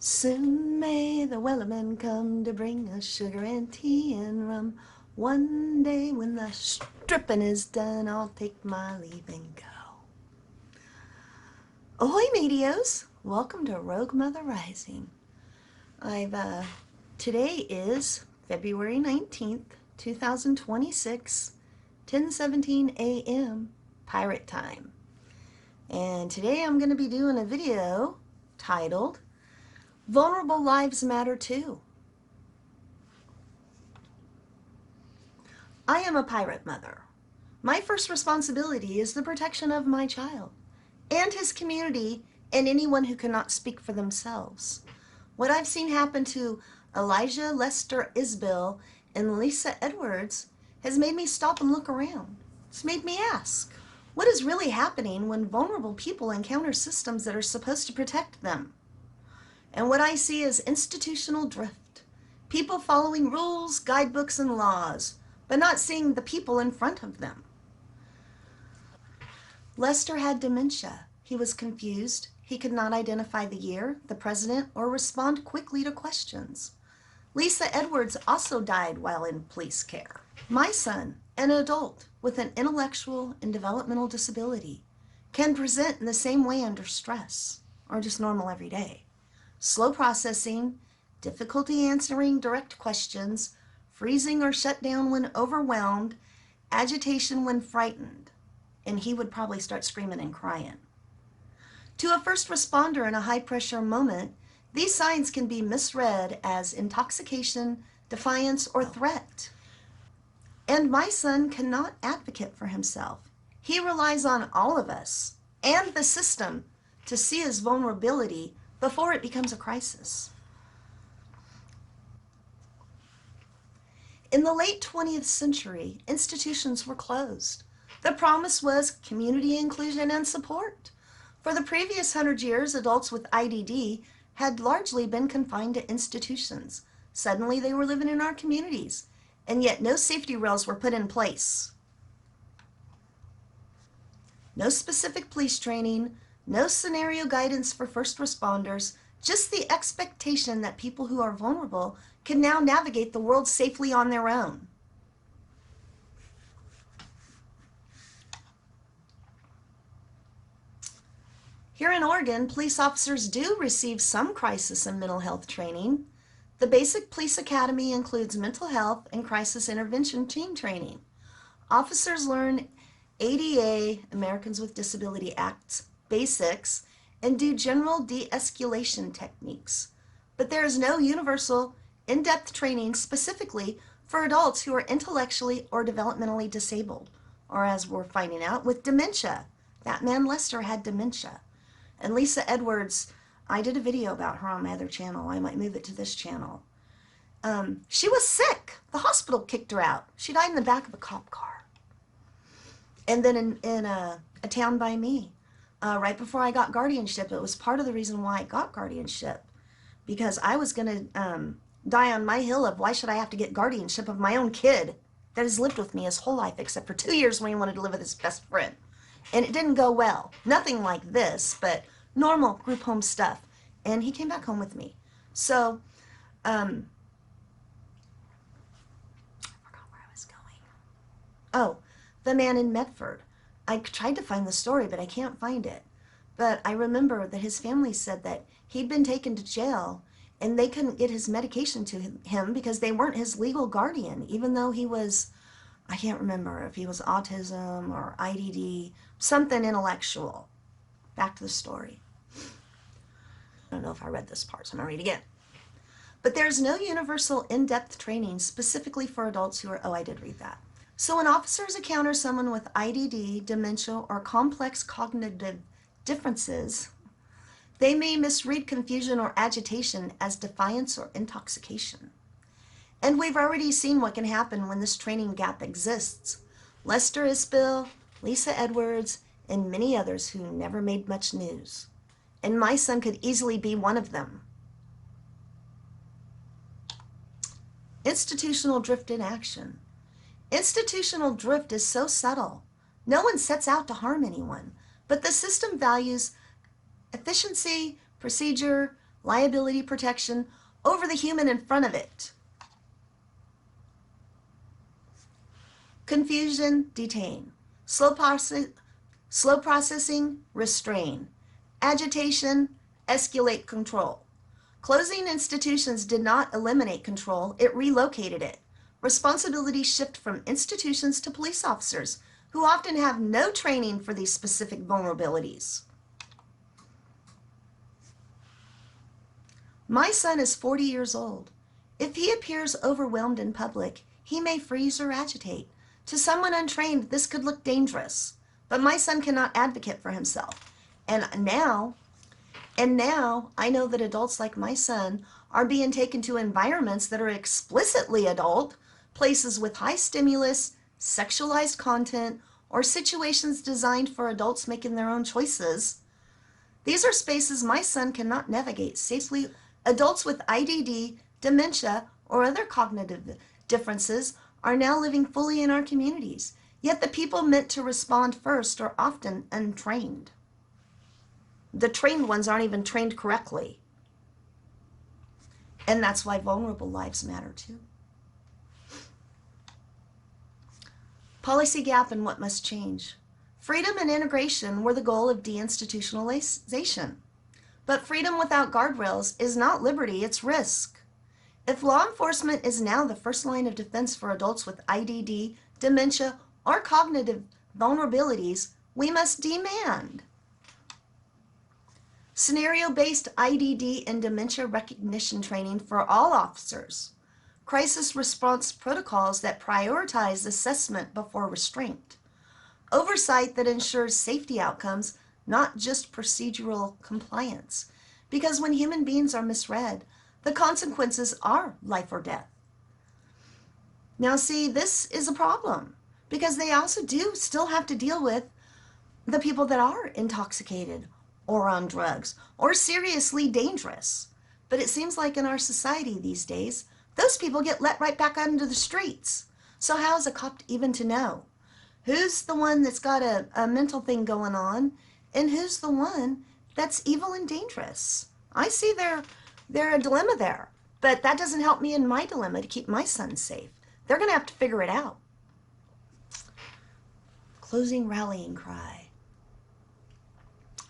Soon may the wellerman come to bring us sugar and tea and rum. One day when the stripping is done, I'll take my leave and go. Ahoy, mateos! Welcome to Rogue Mother Rising. Today is February 19th, 2026, 10:17 a.m. Pirate Time. And today I'm going to be doing a video titled Vulnerable Lives Matter Too. I am a pirate mother. My first responsibility is the protection of my child and his community and anyone who cannot speak for themselves. What I've seen happen to Elijah, Lester, Isbill, and Lisa Edwards has made me stop and look around. It's made me ask, what is really happening when vulnerable people encounter systems that are supposed to protect them? And what I see is institutional drift. People following rules, guidebooks, and laws, but not seeing the people in front of them. Lester had dementia. He was confused. He could not identify the year, the president, or respond quickly to questions. Lisa Edwards also died while in police care. My son, an adult with an intellectual and developmental disability, can present in the same way under stress, or just normal every day. Slow processing, difficulty answering direct questions, freezing or shut down when overwhelmed, agitation when frightened, and he would probably start screaming and crying. To a first responder in a high-pressure moment, these signs can be misread as intoxication, defiance, or threat. And my son cannot advocate for himself. He relies on all of us and the system to see his vulnerability before it becomes a crisis. In the late 20th century, institutions were closed. The promise was community inclusion and support. For the previous 100 years, adults with IDD had largely been confined to institutions. Suddenly, they were living in our communities, and yet no safety rails were put in place. No specific police training, no scenario guidance for first responders, just the expectation that people who are vulnerable can now navigate the world safely on their own. Here in Oregon, police officers do receive some crisis and mental health training. The basic police academy includes mental health and crisis intervention team training. Officers learn ADA, Americans with Disability Act's basics, and do general de-escalation techniques. But there is no universal, in-depth training specifically for adults who are intellectually or developmentally disabled, or as we're finding out, with dementia. That man Lester had dementia. And Lisa Edwards, I did a video about her on my other channel. I might move it to this channel. She was sick. The hospital kicked her out. She died in the back of a cop car. And then in a town by me, right before I got guardianship, it was part of the reason why I got guardianship, because I was going to die on my hill of why should I have to get guardianship of my own kid that has lived with me his whole life except for 2 years when he wanted to live with his best friend. And it didn't go well. Nothing like this, but normal group home stuff. And he came back home with me. So, I forgot where I was going. Oh, the man in Medford. I tried to find the story, but I can't find it. But I remember that his family said that he'd been taken to jail and they couldn't get his medication to him because they weren't his legal guardian, even though he was, I can't remember if he was autism or IDD, something intellectual. Back to the story. I don't know if I read this part, so I'm going to read again. But there's no universal in-depth training specifically for adults who are, oh, I did read that. So when officers encounter someone with IDD, dementia, or complex cognitive differences, they may misread confusion or agitation as defiance or intoxication. And we've already seen what can happen when this training gap exists. Lester Isbill, Lisa Edwards, and many others who never made much news. And my son could easily be one of them. Institutional drift in action. Institutional drift is so subtle. No one sets out to harm anyone, but the system values efficiency, procedure, liability protection over the human in front of it. Confusion, detain. Slow processing, restrain. Agitation, escalate control. Closing institutions did not eliminate control, it relocated it. Responsibilities shift from institutions to police officers, who often have no training for these specific vulnerabilities. My son is 40 years old. If he appears overwhelmed in public, he may freeze or agitate. To someone untrained, this could look dangerous, but my son cannot advocate for himself. And now I know that adults like my son are being taken to environments that are explicitly adult, places with high stimulus, sexualized content, or situations designed for adults making their own choices. These are spaces my son cannot navigate safely. Adults with IDD, dementia, or other cognitive differences are now living fully in our communities, yet the people meant to respond first are often untrained. The trained ones aren't even trained correctly. And that's why vulnerable lives matter too. Policy gap and what must change. Freedom and integration were the goal of deinstitutionalization. But freedom without guardrails is not liberty, it's risk. If law enforcement is now the first line of defense for adults with IDD, dementia, or cognitive vulnerabilities, we must demand scenario-based IDD and dementia recognition training for all officers, crisis response protocols that prioritize assessment before restraint, oversight that ensures safety outcomes, not just procedural compliance, because when human beings are misread, the consequences are life or death. Now see, this is a problem because they also do still have to deal with the people that are intoxicated or on drugs or seriously dangerous. But it seems like in our society these days, those people get let right back out into the streets. So how is a cop even to know who's the one that's got a mental thing going on and who's the one that's evil and dangerous? I see they're a dilemma there, but that doesn't help me in my dilemma to keep my son safe. They're going to have to figure it out. Closing rallying cry.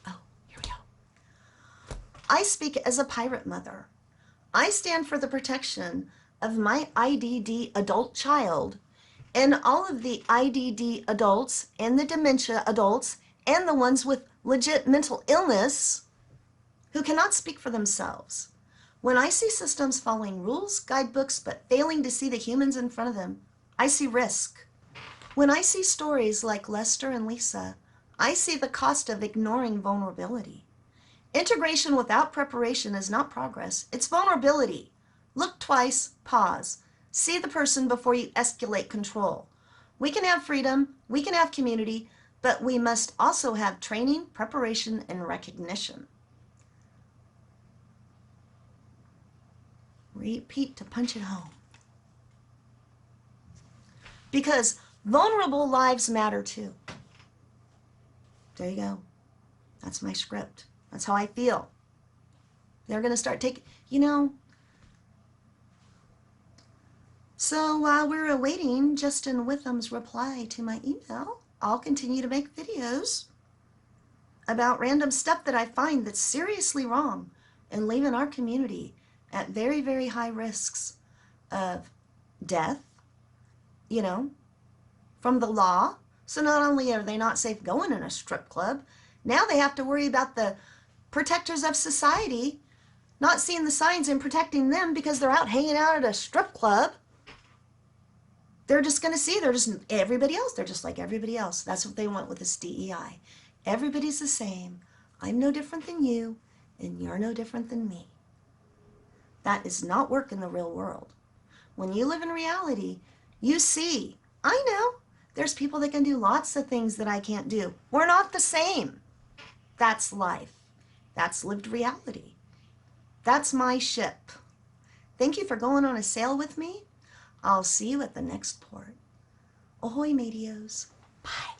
Oh, here we go. I speak as a pirate mother. I stand for the protection of my IDD adult child and all of the IDD adults and the dementia adults and the ones with legit mental illness who cannot speak for themselves. When I see systems following rules, guidebooks, but failing to see the humans in front of them, I see risk. When I see stories like Lester and Lisa, I see the cost of ignoring vulnerability. Integration without preparation is not progress, it's vulnerability. Look twice, pause. See the person before you escalate control. We can have freedom, we can have community, but we must also have training, preparation, and recognition. Repeat to punch it home. Because vulnerable lives matter too. There you go. That's my script. That's how I feel. They're going to start taking, So while we're awaiting Justin Witham's reply to my email, I'll continue to make videos about random stuff that I find that's seriously wrong and leaving our community at very, very high risks of death, from the law. So not only are they not safe going in a strip club, now they have to worry about the protectors of society not seeing the signs and protecting them because they're out hanging out at a strip club. They're just going to see, they're just everybody else. They're just like everybody else. That's what they want with this DEI. Everybody's the same. I'm no different than you, and you're no different than me. That does not work in the real world. When you live in reality, you see, I know, there's people that can do lots of things that I can't do. We're not the same. That's life. That's lived reality. That's my ship. Thank you for going on a sail with me. I'll see you at the next port. Ahoy, mateos. Bye.